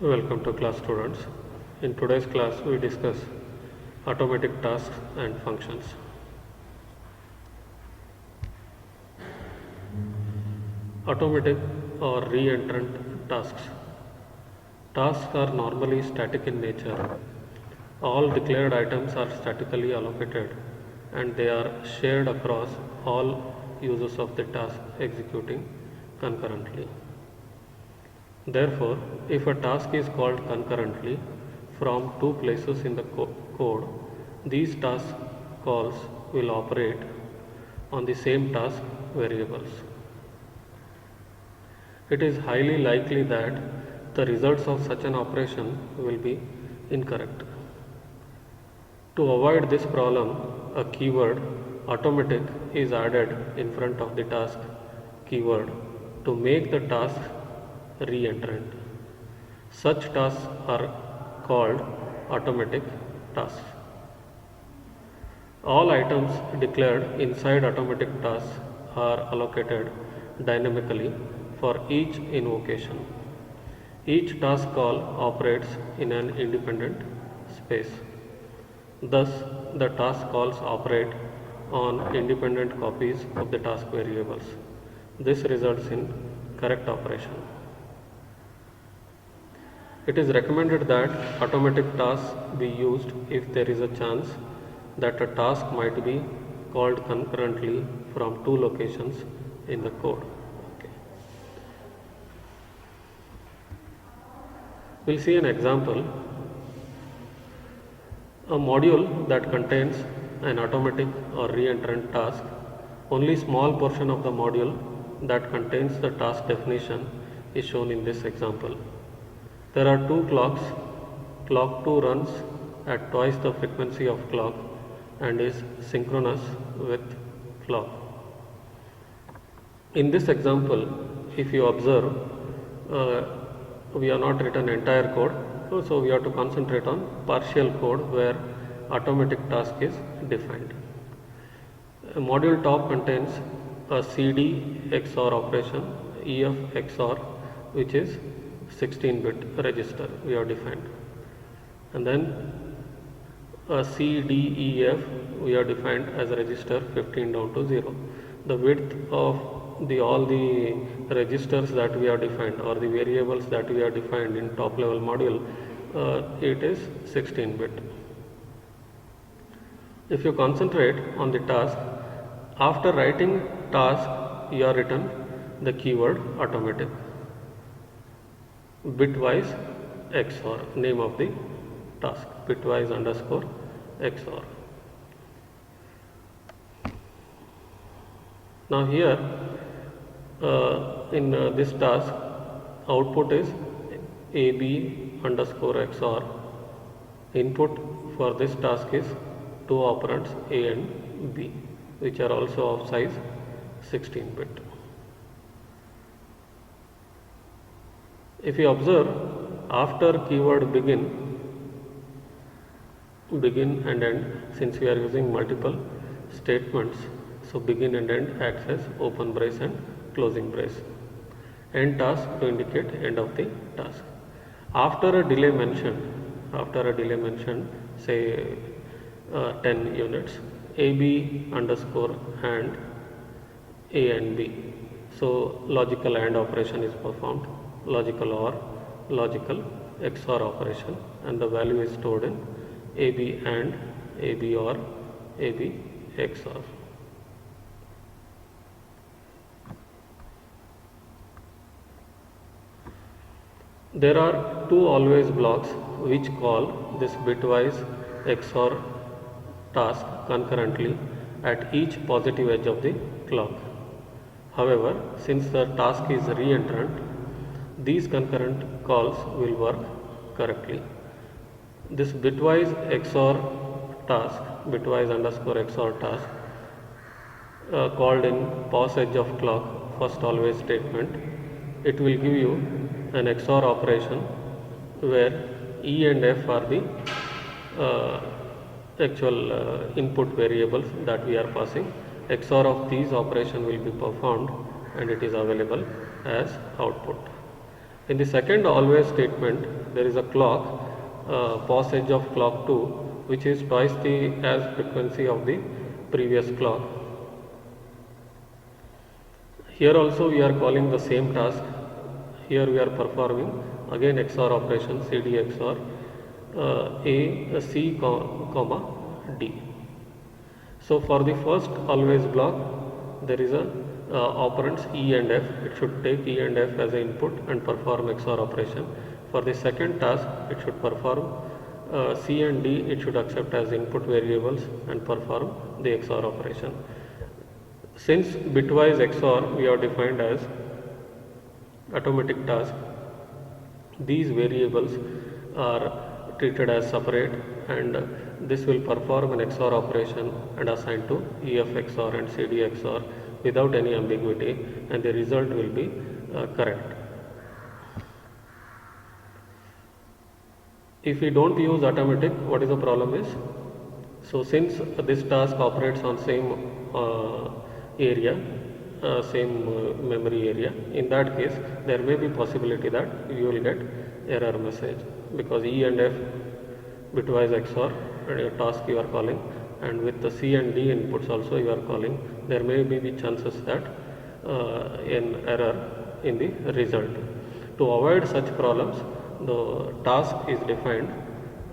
Welcome to class students. In today's class we discuss automatic tasks and functions. Automatic or re-entrant tasks. Tasks are normally static in nature. All declared items are statically allocated and they are shared across all users of the task executing concurrently. Therefore, if a task is called concurrently from two places in the code, these task calls will operate on the same task variables. It is highly likely that the results of such an operation will be incorrect. To avoid this problem, a keyword automatic is added in front of the task keyword to make the task re-entrant. Such tasks are called automatic tasks. All items declared inside automatic tasks are allocated dynamically for each invocation. Each task call operates in an independent space. Thus, the task calls operate on independent copies of the task variables. This results in correct operation. It is recommended that automatic tasks be used if there is a chance that a task might be called concurrently from two locations in the code. We'll see an example. A module that contains an automatic or re-entrant task, only small portion of the module that contains the task definition is shown in this example. There are two clocks. Clock 2 runs at twice the frequency of clock and is synchronous with clock. In this example, if you observe, we have not written entire code, so we have to concentrate on partial code where automatic task is defined. A module top contains a CD XOR operation, EF XOR, which is 16-bit register we have defined, and then a CDEF we have defined as a register 15 down to 0. The width of all the registers that we have defined or the variables that we have defined in top level module, it is 16-bit. If you concentrate on the task, after writing task you have written the keyword automatic, bitwise XOR, name of the task, bitwise underscore XOR. Now here in this task, output is AB underscore XOR. Input for this task is two operands A and B, which are also of size 16-bit. If you observe, after keyword begin and end, since we are using multiple statements, so begin and end acts as open brace and closing brace. End task to indicate end of the task. After a delay mentioned, say 10 units, AB underscore and A and B. So logical AND operation is performed, logical OR, logical XOR operation, and the value is stored in AB AND, AB OR, AB XOR. There are two always blocks which call this bitwise XOR task concurrently at each positive edge of the clock. However, since the task is re-entrant, these concurrent calls will work correctly. This bitwise XOR task, bitwise underscore XOR task, called in pause edge of clock first always statement, it will give you an XOR operation where E and F are the actual input variables that we are passing. XOR of these operation will be performed and it is available as output. In the second always statement, there is a clock, pass edge of clock 2, which is twice the as frequency of the previous clock. Here also we are calling the same task. Here we are performing again XOR operation, CD XOR A, C, comma D. So for the first always block, there is a operands E and F. It should take E and F as an input and perform XOR operation. For the second task, it should perform C and D. It should accept as input variables and perform the XOR operation. Since bitwise XOR we have defined as automatic task, these variables are treated as separate, and this will perform an XOR operation and assign to EF XOR and CD XOR without any ambiguity, and the result will be correct. If we don't use automatic, what is the problem is? So since this task operates on same area, same memory area, in that case there may be possibility that you will get error message, because E and F bitwise XOR and your task you are calling, and with the C and D inputs also you are calling, there may be the chances that an error in the result. To avoid such problems, the task is defined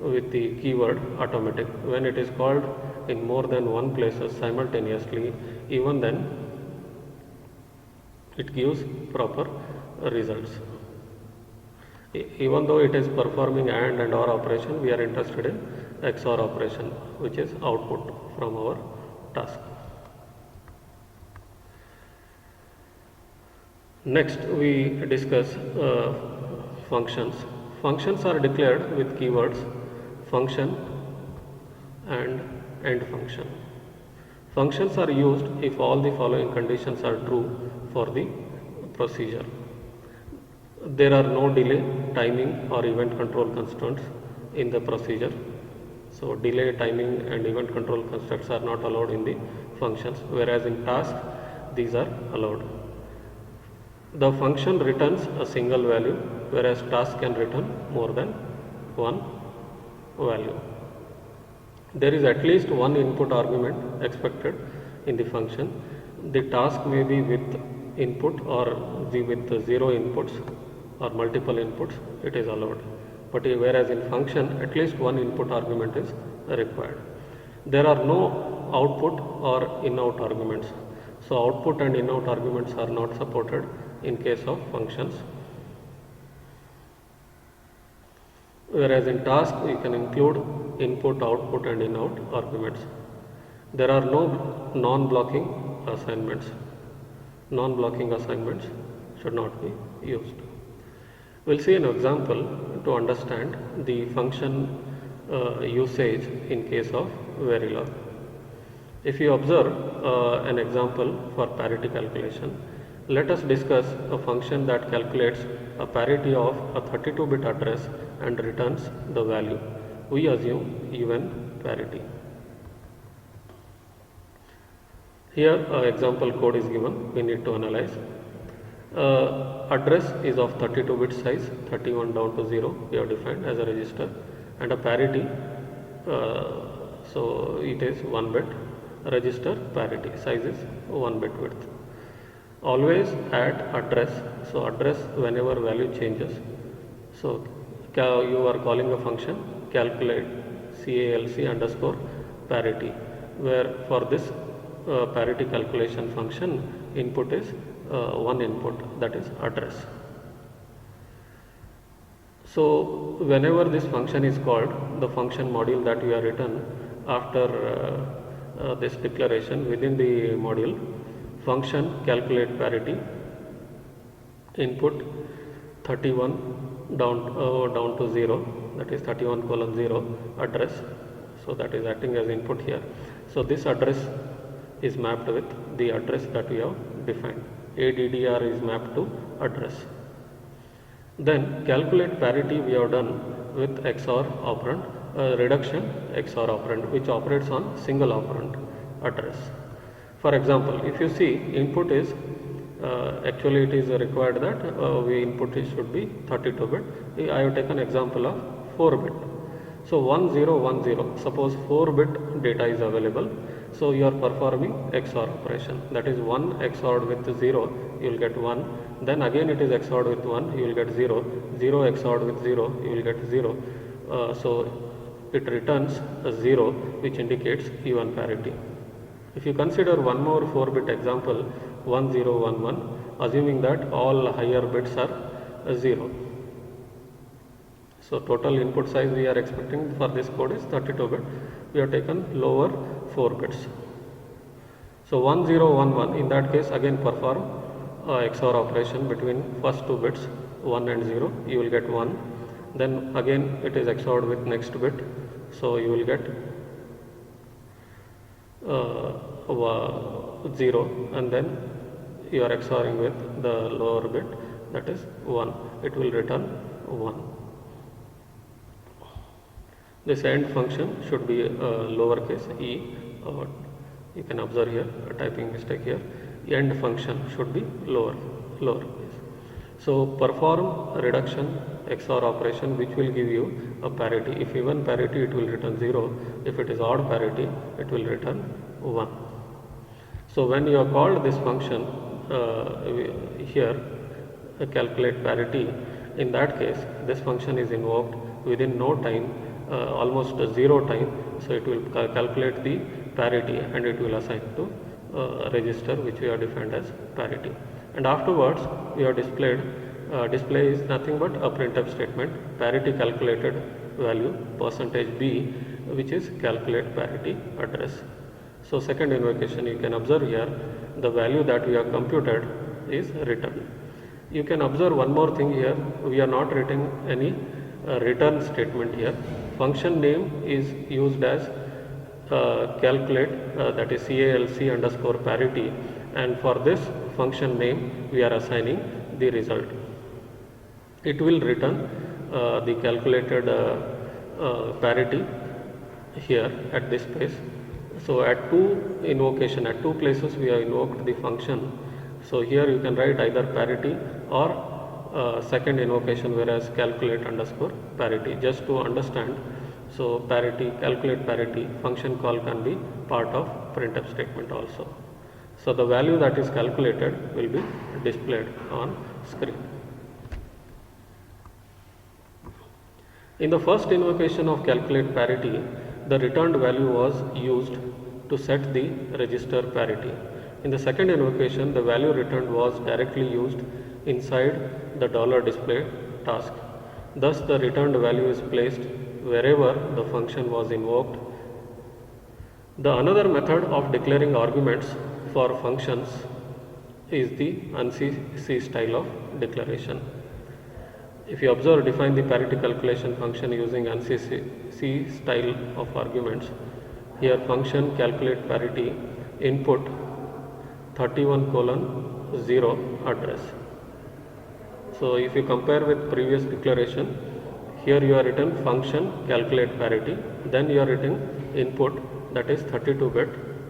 with the keyword automatic. When it is called in more than one places simultaneously, even then it gives proper results. Even though it is performing and OR operation, we are interested in XOR operation, which is output from our task. Next we discuss functions. Functions are declared with keywords function and end function. Functions are used if all the following conditions are true for the procedure. There are no delay, timing or event control constraints in the procedure. So delay, timing and event control constructs are not allowed in the functions, whereas in task these are allowed. The function returns a single value, whereas task can return more than one value. There is at least one input argument expected in the function. The task may be with input or with zero inputs or multiple inputs, it is allowed. But whereas in function, at least one input argument is required. There are no output or in-out arguments. So output and in-out arguments are not supported in case of functions. Whereas in task, we can include input, output and in-out arguments. There are no non-blocking assignments. Non-blocking assignments should not be used. We'll see an example to understand the function usage in case of Verilog. If you observe an example for parity calculation, let us discuss a function that calculates a parity of a 32-bit address and returns the value. We assume even parity. Here example code is given, we need to analyze. Address is of 32-bit size, 31 down to 0 we have defined as a register, and a parity, so it is 1 bit, register parity, size is 1 bit width. Always add address, so address whenever value changes. So you are calling a function calculate calc underscore parity, where for this parity calculation function input is one input, that is address. So whenever this function is called, the function module that we have written after this declaration within the module, function calculate parity, input 31 down to 0, that is 31 colon 0 address, so that is acting as input here. So this address is mapped with the address that we have defined. ADDR is mapped to address. Then calculate parity we have done with XOR operand, reduction XOR operand, which operates on single operand address. For example, if you see input is Actually it is required that we input it should be 32 bit. I have taken example of 4 bit. So 1010, suppose 4 bit data is available. So you are performing XOR operation, that is 1 XORed with 0, you will get 1, then again it is XORed with 1, you will get 0, 0 XORed with 0, you will get 0. So it returns a 0, which indicates even parity. If you consider one more 4 bit example, 1011, assuming that all higher bits are 0. So total input size we are expecting for this code is 32 bit. We have taken lower 4 bits. So 1011, in that case again perform XOR operation between first 2 bits 1 and 0, you will get 1. Then again it is XORed with next bit, so you will get 0, and then you are XORing with the lower bit, that is 1, it will return 1. This AND function should be lowercase e, you can observe here a typing mistake here, AND function should be lowercase. So perform reduction XOR operation which will give you a parity. If even parity it will return 0, if it is odd parity it will return 1. So when you have called this function here calculate parity, in that case this function is invoked within no time, almost 0 time, so it will calculate the parity and it will assign to register which we have defined as parity. And afterwards we have displayed, display is nothing but a printf statement, parity calculated value %b, which is calculate parity address. So second invocation you can observe here, the value that we have computed is returned. You can observe one more thing here, we are not writing any return statement here. Function name is used as calculate, that is calc underscore parity, and for this function name we are assigning the result. It will return the calculated parity here at this place. So at two places we have invoked the function. So here you can write either parity or second invocation, whereas calculate underscore parity, just to understand. So parity, calculate parity function call can be part of printf statement also. So the value that is calculated will be displayed on screen. In the first invocation of calculate parity, the returned value was used to set the register parity. In the second invocation, the value returned was directly used inside the $display task. Thus, the returned value is placed wherever the function was invoked. The another method of declaring arguments for functions is the ANSI style of declaration. If you observe, define the parity calculation function using ANSI style of arguments. Here function calculate parity input 31:0 address. So if you compare with previous declaration, here you are written function calculate parity, then you are written input, that is 32 bit,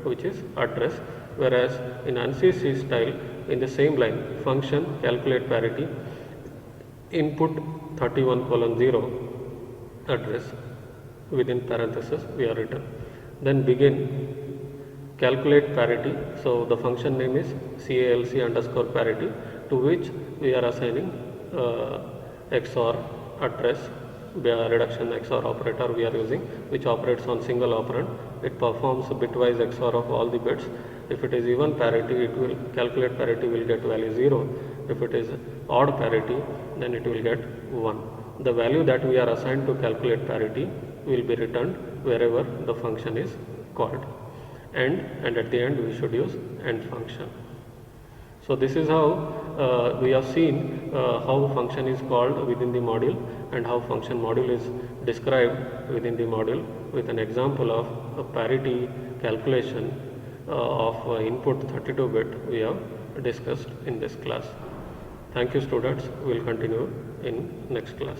which is address, whereas in ANSI style in the same line function calculate parity input 31:0 address, within parenthesis we are written, then begin calculate parity. So the function name is calc underscore parity, to which we are assigning XOR address, reduction XOR operator we are using, which operates on single operand. It performs bitwise XOR of all the bits. If it is even parity, it will calculate parity will get value 0. If it is odd parity, then it will get 1. The value that we are assigned to calculate parity will be returned wherever the function is called. And at the end we should use AND function. So this is how we have seen how function is called within the module and how function module is described within the module, with an example of a parity calculation of input 32 bit we have discussed in this class. Thank you students, we will continue in next class.